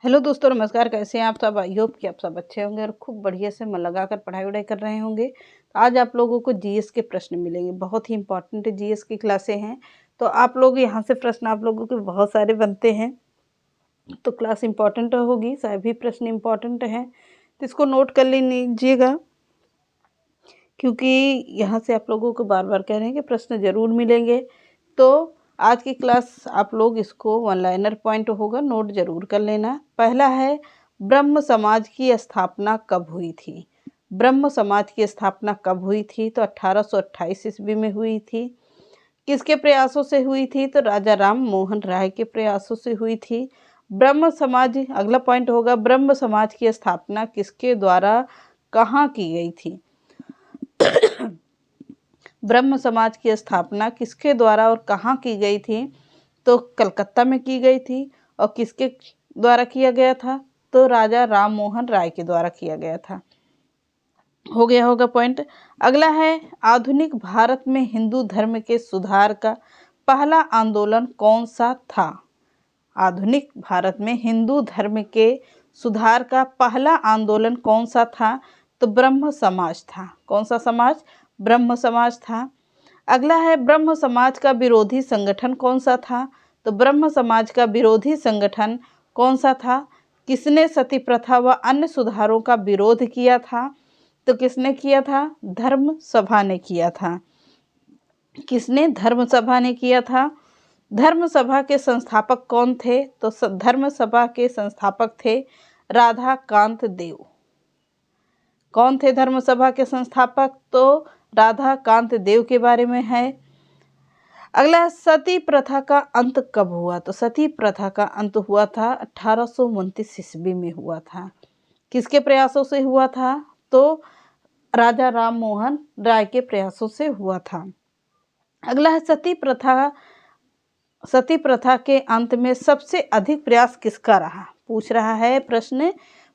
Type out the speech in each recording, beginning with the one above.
Hello दोस्तों, नमस्कार। कैसे हैं आप सब? आई होप कि आप सब अच्छे होंगे और खूब बढ़िया से मन लगाकर पढ़ाई-वढ़ाई कर रहे होंगे। आज आप लोगों को जीएस के प्रश्न मिलेंगे, बहुत ही इम्पोर्टेंट जीएस की क्लासें हैं। तो आप लोग यहाँ से प्रश्न आप लोगों के बहुत सारे बनते हैं, तो क्लास इम्पोर्टेंट होगी, सभी प्रश्न इम्पोर्टेंट हैं। तो इसको नोट कर लीजिएगा, क्योंकि यहाँ से आप लोगों को बार-बार कह रहे हैं कि प्रश्न ज़रूर मिलेंगे। तो आज की क्लास आप लोग इसको वन लाइनर पॉइंट होगा, नोट ज़रूर कर लेना। पहला है, ब्रह्म समाज की स्थापना कब हुई थी? ब्रह्म समाज की स्थापना कब हुई थी? तो 1828 ईस्वी में हुई थी। किसके प्रयासों से हुई थी? तो राजा राम मोहन राय के प्रयासों से हुई थी। ब्रह्म समाज, अगला पॉइंट होगा, ब्रह्म समाज की स्थापना किसके द्वारा कहाँ की गई थी? ब्रह्म समाज की स्थापना किसके द्वारा और कहाँ की गई थी? तो कलकत्ता में की गई थी। और किसके द्वारा किया गया था? तो राजा राम मोहन राय के द्वारा किया गया था। हो गया होगा पॉइंट। अगला है, आधुनिक भारत में हिंदू धर्म के सुधार का पहला आंदोलन कौन सा था? आधुनिक भारत में हिंदू धर्म के सुधार का पहला आंदोलन कौन सा था? तो ब्रह्म समाज था। कौन सा समाज? ब्रह्म समाज था। अगला है, ब्रह्म समाज का विरोधी संगठन कौन सा था? तो ब्रह्म समाज का विरोधी संगठन कौन सा था? किसने सती प्रथा व अन्य सुधारों का विरोध किया था? तो किसने किया था? धर्म सभा ने किया था। किसने? धर्म सभा ने किया था। धर्म सभा के संस्थापक कौन थे? तो धर्म सभा के संस्थापक थे राधा कांत देव। कौन थे धर्म सभा के संस्थापक? तो राधा कांत देव के बारे में है। अगला, सती प्रथा का अंत कब हुआ? तो सती प्रथा का अंत हुआ था 1829 ईस्वी में हुआ था। किसके प्रयासों से हुआ था? तो राजा राम मोहन राय के प्रयासों से हुआ था। अगला है, सती प्रथा के अंत में सबसे अधिक प्रयास किसका रहा? पूछ रहा है प्रश्न,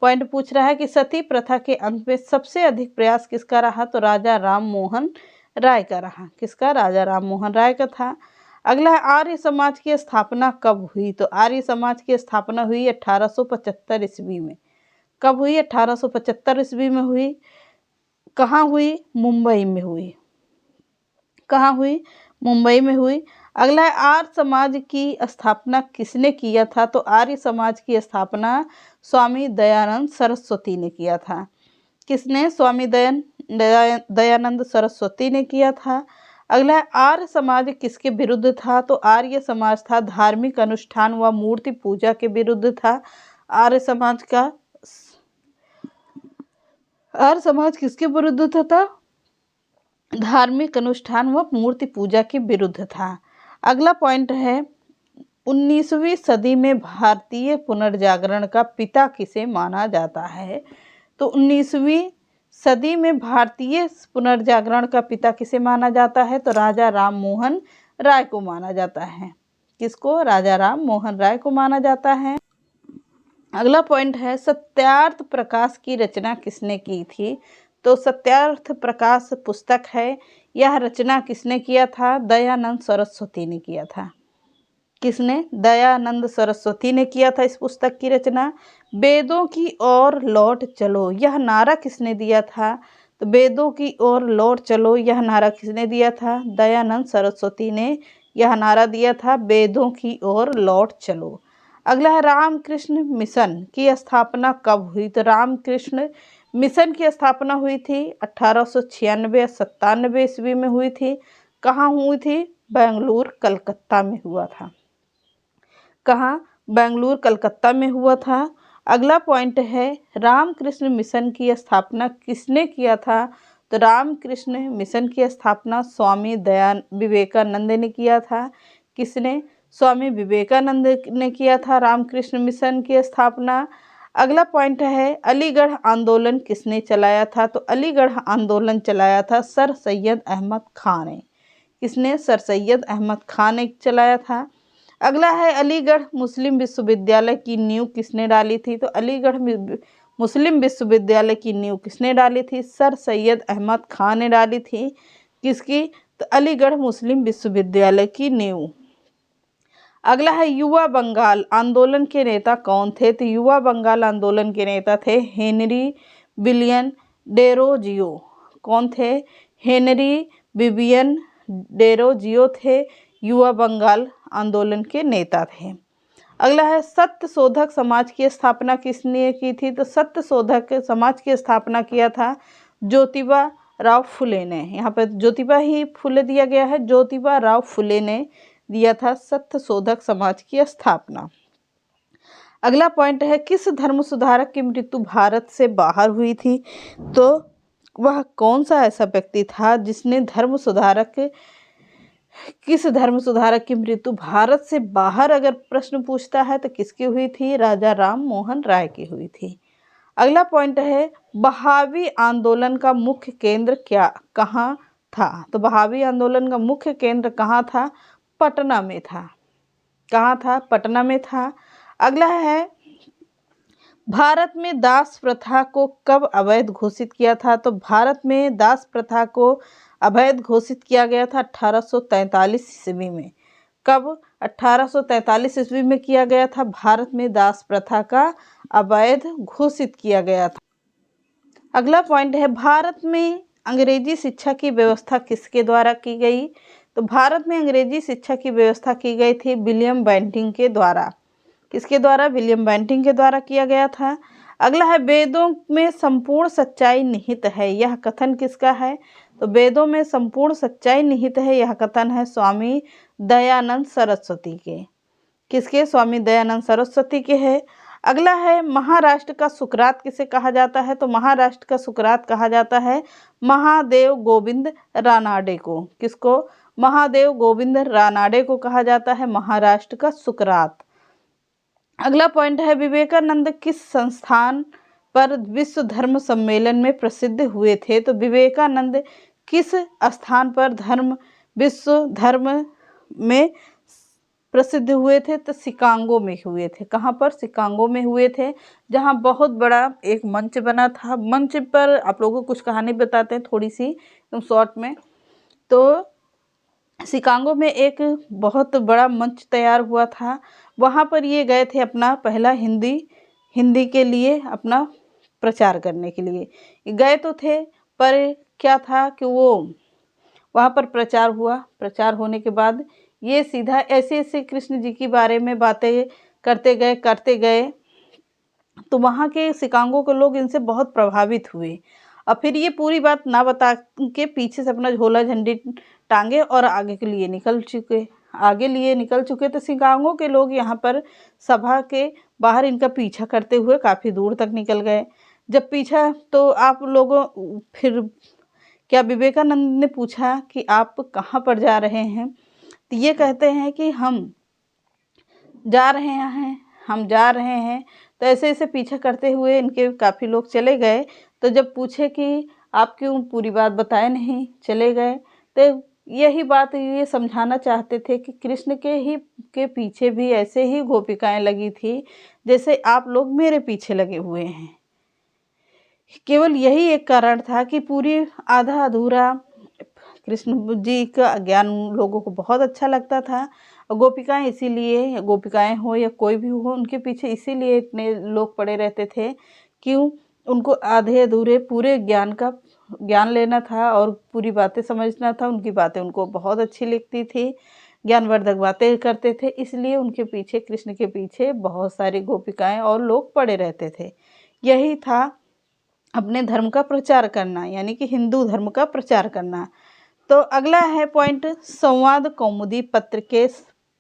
पॉइंट पूछ रहा है कि सती प्रथा के अंत में सबसे अधिक प्रयास किसका रहा? तो राजा राम मोहन राय का रहा। किसका? राजा राम मोहन राय का था। अगला है, आर्य समाज की स्थापना कब हुई? तो आर्य समाज की स्थापना हुई 1875 ईस्वी में। कब हुई? 1875 ईस्वी में हुई। कहाँ हुई? मुंबई में हुई। कहाँ हुई? मुंबई में हुई। अगला है, आर्य समाज की स्थापना किसने किया था? तो आर्य समाज की स्थापना स्वामी दयानंद सरस्वती ने किया था। किसने? स्वामी दयानंद सरस्वती ने किया था। अगला है, आर्य समाज किसके विरुद्ध था? तो आर्य समाज था धार्मिक अनुष्ठान व मूर्ति पूजा के विरुद्ध था। आर्य समाज किसके विरुद्ध था? धार्मिक अनुष्ठान व मूर्ति पूजा के विरुद्ध था। अगला पॉइंट है, 19वीं सदी में भारतीय पुनर्जागरण का पिता किसे माना जाता है? तो 19वीं सदी में भारतीय पुनर्जागरण का पिता किसे माना जाता है? तो राजा राम मोहन राय को माना जाता है। किसको? राजा राम मोहन राय को माना जाता है। अगला पॉइंट है, सत्यार्थ प्रकाश की रचना किसने की थी? तो सत्यार्थ प्रकाश पुस्तक है, यह रचना किसने किया था? दयानंद सरस्वती ने किया था। किसने? दयानंद सरस्वती ने किया था इस पुस्तक की रचना। वेदों की ओर लौट चलो, यह नारा किसने दिया था? तो वेदों की ओर लौट चलो, यह नारा किसने दिया था? दयानंद सरस्वती ने यह नारा दिया था, वेदों की ओर लौट चलो। अगला है, रामकृष्ण मिशन की स्थापना कब हुई? तो रामकृष्ण मिशन की स्थापना हुई थी 1896-97 ईस्वी में हुई थी। कहाँ हुई थी? बेंगलुरु कलकत्ता में हुआ था। कहाँ? बेंगलुरु कलकत्ता में हुआ था। अगला पॉइंट है, रामकृष्ण मिशन की स्थापना किसने किया था? तो रामकृष्ण मिशन की स्थापना स्वामी विवेकानंद ने किया था। किसने? स्वामी विवेकानंद ने किया था रामकृष्ण मिशन की स्थापना। अगला पॉइंट है, अलीगढ़ आंदोलन किसने चलाया था? तो अलीगढ़ आंदोलन चलाया था सर सैयद अहमद खान ने। किसने? सर सैयद अहमद खान ने चलाया था। अगला है, अलीगढ़ मुस्लिम विश्वविद्यालय की नींव किसने डाली थी? तो अलीगढ़ मुस्लिम विश्वविद्यालय की नींव किसने डाली थी? सर सैयद अहमद खान ने डाली थी। किसकी? तो अलीगढ़ मुस्लिम विश्वविद्यालय की नींव। अगला है युवा बंगाल आंदोलन के नेता कौन थे? तो युवा बंगाल आंदोलन के नेता थे हेनरी विलियम डेरोजियो। कौन थे? हेनरी विवियन डेरोजियो थे, युवा बंगाल आंदोलन के नेता थे। अगला है सत्य शोधक समाज की स्थापना किसने की थी? तो सत्य शोधक समाज की स्थापना किया था ज्योतिबा राव फुले ने। यहाँ पर ज्योतिबा ही फुले दिया गया है, ज्योतिबा राव फुले ने दिया था सत्य शोधक समाज की स्थापना। अगला पॉइंट है किस धर्म सुधारक की मृत्यु भारत से बाहर हुई थी? तो वह कौन सा ऐसा व्यक्ति था जिसने किस धर्म सुधारक की मृत्यु भारत से बाहर अगर प्रश्न पूछता है तो किसकी हुई थी? राजा राम मोहन राय की हुई थी। अगला पॉइंट है बहावी आंदोलन का मुख्य केंद्र कहाँ था? तो बहावी आंदोलन का मुख्य केंद्र कहाँ था? पटना में था। कहाँ था? पटना में था। अगला है भारत में दास प्रथा को कब अवैध घोषित किया था? तो भारत में दास प्रथा को अवैध घोषित किया गया था 1843 ईस्वी में। कब? 1843 ईस्वी में किया गया था। भारत में दास प्रथा का अवैध घोषित किया गया था। अगला पॉइंट है भारत में अंग्रेजी शिक्षा की व्यवस्था किसके द्वारा की गई? तो भारत में अंग्रेजी शिक्षा की व्यवस्था की गई थी विलियम बेंटिंक के द्वारा। किसके द्वारा? विलियम बेंटिंक के द्वारा किया गया था। अगला है वेदों में संपूर्ण सच्चाई निहित है, यह कथन किसका है? तो वेदों में संपूर्ण सच्चाई निहित है, यह कथन है स्वामी दयानंद सरस्वती के। किसके? स्वामी दयानंद सरस्वती के है। अगला है महाराष्ट्र का सुकरात किसे कहा जाता है? तो महाराष्ट्र का सुकरात कहा जाता है महादेव गोविंद रानाडे को। किसको? महादेव गोविंद रानाडे को कहा जाता है महाराष्ट्र का सुकरात। अगला पॉइंट है विवेकानंद किस संस्थान पर विश्व धर्म सम्मेलन में प्रसिद्ध हुए थे? तो विवेकानंद किस स्थान पर विश्व धर्म में प्रसिद्ध हुए थे? तो शिकागो में हुए थे। कहाँ पर? शिकागो में हुए थे, जहाँ बहुत बड़ा एक मंच बना था। मंच पर आप लोगों को कुछ कहानी बताते हैं थोड़ी सी शॉर्ट में। तो शिकागो में एक बहुत बड़ा मंच तैयार हुआ था, वहाँ पर ये गए थे अपना पहला हिंदी के लिए अपना प्रचार करने के लिए गए तो थे, पर क्या था कि वो वहाँ पर प्रचार हुआ। प्रचार होने के बाद ये सीधा ऐसे ऐसे कृष्ण जी के बारे में बातें करते गए तो वहाँ के शिकागो के लोग इनसे बहुत प्रभावित हुए। और फिर ये पूरी बात ना बता के पीछे से अपना झोला झंडी टांगे और आगे लिए निकल चुके। तो शिकागो के लोग यहाँ पर सभा के बाहर इनका पीछा करते हुए काफ़ी दूर तक निकल गए। जब पीछा तो आप लोगों फिर क्या विवेकानंद ने पूछा कि आप कहाँ पर जा रहे हैं? तो ये कहते हैं कि हम जा रहे हैं। तो ऐसे ऐसे पीछा करते हुए इनके काफ़ी लोग चले गए। तो जब पूछे कि आप क्यों पूरी बात बताए नहीं, चले गए, तो यही बात ये समझाना चाहते थे कि कृष्ण के पीछे भी ऐसे ही गोपिकाएं लगी थी जैसे आप लोग मेरे पीछे लगे हुए हैं। केवल यही एक कारण था कि पूरी आधा अधूरा कृष्ण जी का ज्ञान लोगों को बहुत अच्छा लगता था। गोपिकाएं इसीलिए, गोपिकाएं हो या कोई भी हो, उनके पीछे इसीलिए इतने लोग पड़े रहते थे कि उनको आधे अधूरे पूरे ज्ञान लेना था और पूरी बातें समझना था। उनकी बातें उनको बहुत अच्छी लगती थी, ज्ञानवर्धक बातें करते थे, इसलिए उनके पीछे, कृष्ण के पीछे बहुत सारी गोपिकाएं और लोग पड़े रहते थे। यही था अपने धर्म का प्रचार करना, यानी कि हिंदू धर्म का प्रचार करना। तो अगला है पॉइंट संवाद कौमुदी पत्र के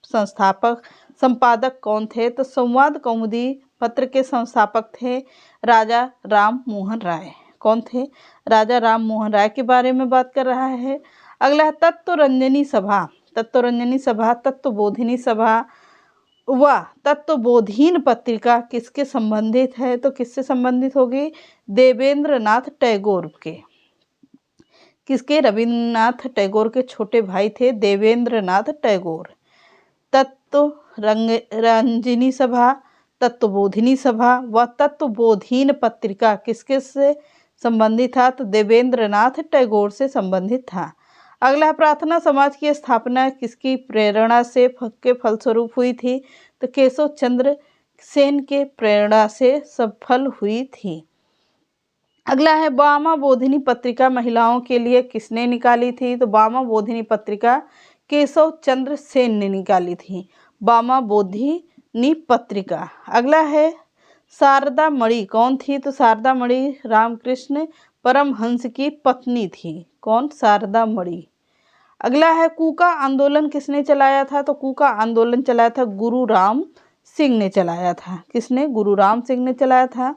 संपादक कौन थे? तो संवाद कौमुदी पत्र के संस्थापक थे राजा राम मोहन राय। कौन थे? राजा राम मोहन राय के बारे में बात कर रहा है। अगला है तत्वरंजनी सभा, तत्वबोधिनी सभा व तत्वबोधीन पत्रिका किसके संबंधित है? तो किससे संबंधित होगी? देवेंद्रनाथ टैगोर के। किसके? रविन्द्रनाथ टैगोर के छोटे भाई थे देवेंद्रनाथ टैगोर। तत्वरंजनी सभा, तत्वबोधिनी सभा व तत्वबोधीन पत्रिका किसके से संबंधित था? तो देवेंद्रनाथ टैगोर से संबंधित था। अगला है प्रार्थना समाज की स्थापना किसकी प्रेरणा से के फलस्वरूप हुई थी? तो केशव चंद्र सेन के प्रेरणा से सफल हुई थी। अगला है बामा बोधिनी पत्रिका महिलाओं के लिए किसने निकाली थी? तो बामा बोधिनी पत्रिका केशव चंद्र सेन ने निकाली थी, बामा बोधिनी पत्रिका। अगला है शारदा मणि कौन थी? तो शारदा मणि रामकृष्ण परमहंस की पत्नी थी। कौन? शारदा मणि। अगला है कूका आंदोलन किसने चलाया था? तो कूका आंदोलन चलाया था गुरु राम सिंह ने चलाया था। किसने? गुरु राम सिंह ने चलाया था।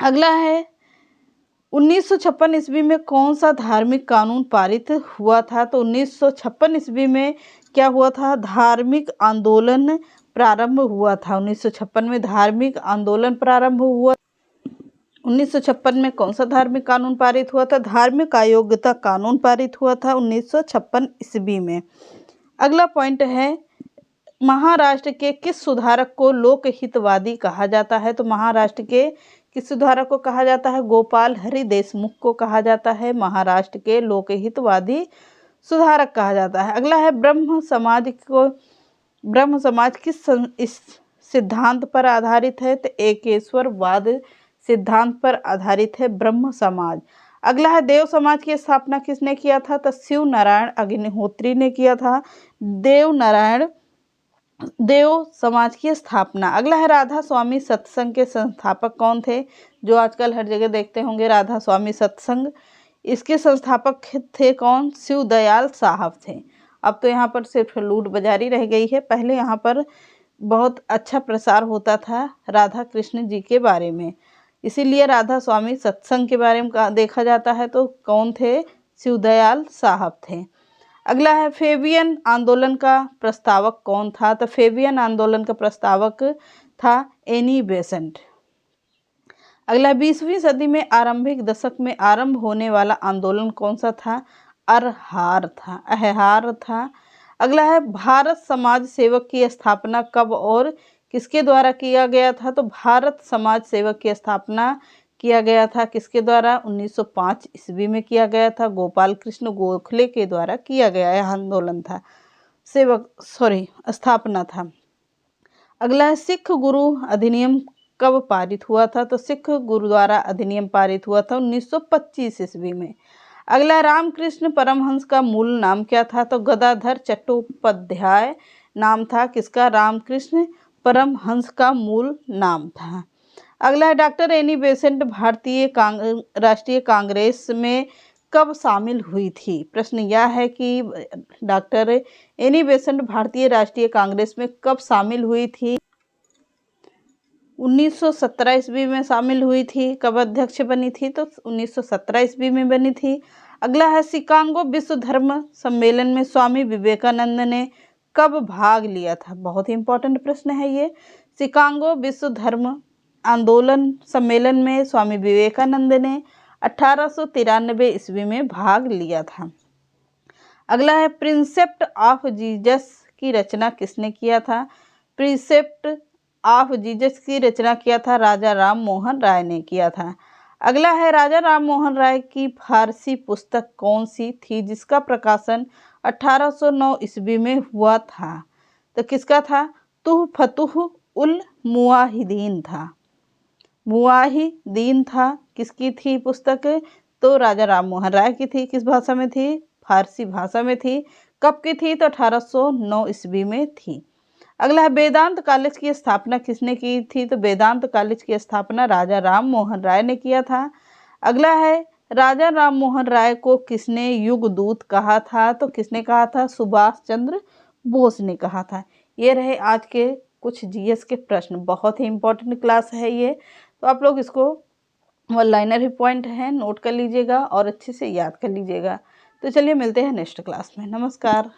अगला है 1956 ईस्वी में कौन सा धार्मिक कानून पारित हुआ था? तो 1956 ईस्वी में क्या हुआ था? धार्मिक आंदोलन प्रारंभ हुआ था। 1956 में धार्मिक आंदोलन प्रारंभ हुआ। 1956 में कौन सा धार्मिक कानून पारित हुआ था? धार्मिक अयोग्यता कानून पारित हुआ था 1956 ईस्वी में। अगला पॉइंट है महाराष्ट्र के किस सुधारक को लोकहितवादी कहा जाता है? तो महाराष्ट्र के किस सुधारक को कहा जाता है? गोपाल हरि देशमुख को कहा जाता है महाराष्ट्र के लोकहितवादी सुधारक कहा जाता है। अगला है ब्रह्म समाज किस इस सिद्धांत पर आधारित है? तो एकेश्वरवाद सिद्धांत पर आधारित है ब्रह्म समाज। अगला है देव समाज की स्थापना किसने किया था? तो शिव नारायण अग्निहोत्री ने किया था देव समाज की स्थापना। अगला है राधा स्वामी सत्संग के संस्थापक कौन थे? जो आजकल हर जगह देखते होंगे राधा स्वामी सत्संग, इसके संस्थापक थे कौन? शिव दयाल साहब थे। अब तो यहाँ पर सिर्फ लूट बाजारी रह गई है, पहले यहाँ पर बहुत अच्छा प्रसार होता था राधा कृष्ण जी के बारे में, इसीलिए राधा स्वामी सत्संग के बारे में देखा जाता है। तो कौन थे? शिवदयाल साहब थे। अगला है फेबियन आंदोलन का प्रस्तावक कौन था? तो फेबियन आंदोलन का प्रस्तावक था एनी बेसेंट। अगला 20वीं सदी में आरंभिक दशक में आरंभ होने वाला आंदोलन कौन सा था? अहहार था। अगला है भारत समाज सेवक की स्थापना कब और किसके द्वारा किया गया था? तो भारत समाज सेवक की स्थापना किया गया था किसके द्वारा? 1905 ईस्वी में किया गया था, गोपाल कृष्ण गोखले के द्वारा किया गया यह आंदोलन था, स्थापना था। अगला है सिख गुरु अधिनियम कब पारित हुआ था? तो सिख गुरुद्वारा अधिनियम पारित हुआ था 1925 ईस्वी में। अगला रामकृष्ण परमहंस का मूल नाम क्या था? तो गदाधर चट्टोपाध्याय नाम था किसका? रामकृष्ण परमहंस का मूल नाम था। अगला है डॉक्टर एनी बेसेंट भारतीय राष्ट्रीय कांग्रेस में कब शामिल हुई थी? प्रश्न यह है कि डॉक्टर एनी बेसेंट भारतीय राष्ट्रीय कांग्रेस में कब शामिल हुई थी? 1917 ईस्वी में शामिल हुई थी। कब अध्यक्ष बनी थी? तो 1917 ईस्वी में बनी थी। अगला है शिकागो विश्व धर्म सम्मेलन में स्वामी विवेकानंद ने कब भाग लिया था? बहुत ही इंपॉर्टेंट प्रश्न है ये। शिकागो विश्व धर्म आंदोलन सम्मेलन में स्वामी विवेकानंद ने 1893 ईस्वी में भाग लिया था। अगला है प्रिंसेप्ट ऑफ जीसस की रचना किसने किया था? प्रिंसेप्ट ऑफ जीसस की रचना किया था राजा राम मोहन राय ने किया था। अगला है राजा राम मोहन राय की फारसी पुस्तक कौन सी थी जिसका प्रकाशन 1809 ईस्वी में हुआ था? तो किसका था? तुहफतुह उल मुवाहिदीन था। मुवाहिदीन था। किसकी थी पुस्तक? तो राजा राम मोहन राय की थी। किस भाषा में थी? फारसी भाषा में थी। कब की थी? तो 1809 ईस्वी में थी। अगला है वेदांत कॉलेज की स्थापना किसने की थी? तो वेदांत कॉलेज की स्थापना राजा राम मोहन राय ने किया था। अगला है राजा राम मोहन राय को किसने युग दूत कहा था? तो किसने कहा था? सुभाष चंद्र बोस ने कहा था। ये रहे आज के कुछ जीएस के प्रश्न। बहुत ही इंपॉर्टेंट क्लास है ये, तो आप लोग इसको वन लाइनर ही पॉइंट है नोट कर लीजिएगा और अच्छे से याद कर लीजिएगा। तो चलिए मिलते हैं नेक्स्ट क्लास में। नमस्कार।